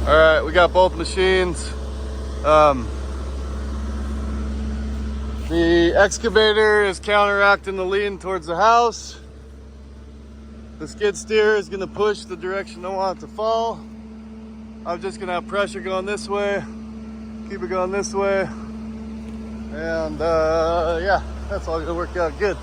All right, we got both machines. The excavator is counteracting the lean towards the house. The skid steer is gonna push the direction I want it to fall. I'm just gonna have pressure going this way, keep it going this way. And yeah, that's all gonna work out good.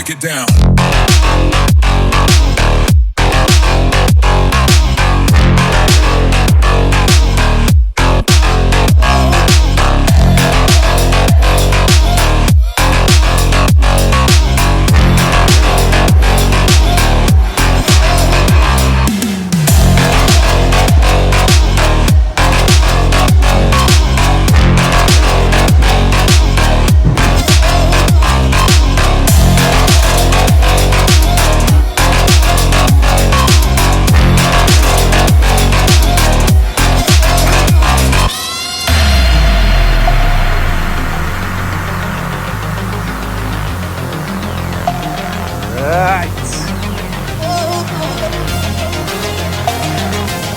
It down.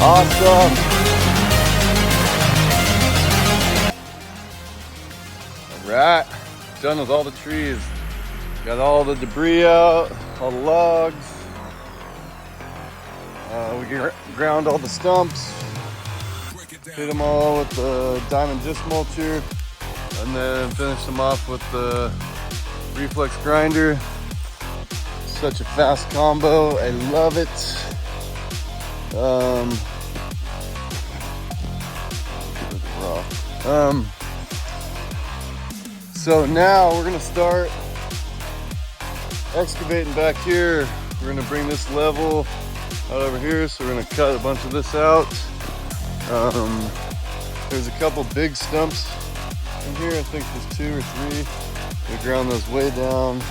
Awesome. All right, done with all the trees. Got all the debris out, all the logs. We ground all the stumps, hit them all with the diamond disc mulcher, and then finish them off with the reflex grinder. Such a fast combo, I love it. So now we're gonna start excavating back here. We're gonna bring this level out over here, so we're gonna cut a bunch of this out. There's a couple big stumps in here. I think there's 2 or 3. We ground those way down.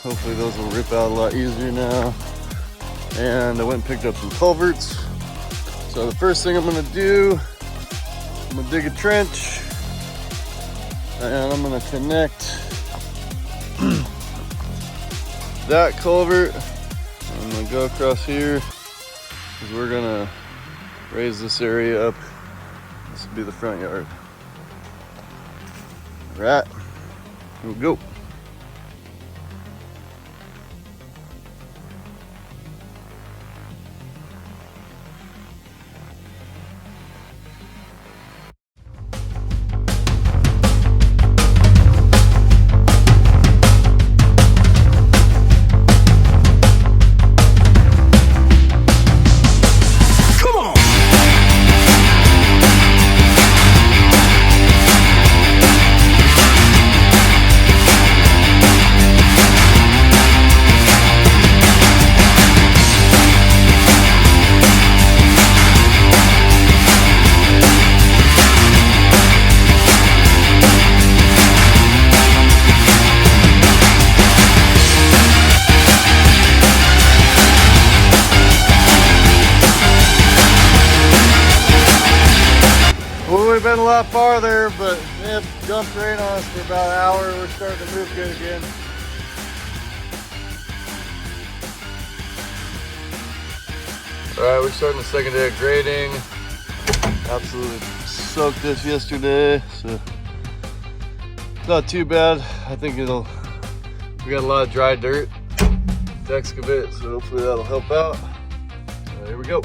Hopefully those will rip out a lot easier now. And I went and picked up some culverts. So the first thing I'm gonna do, I'm gonna dig a trench and I'm gonna connect that culvert. I'm gonna go across here because we're gonna raise this area up. This will be the front yard. All right, here we go. We've been a lot farther, but it dumped rain on us for about an hour. We're starting to move good again. All right, we're starting the second day of grading. Absolutely soaked this yesterday, so it's not too bad. I think we got a lot of dry dirt to excavate, so hopefully that'll help out. Here we go.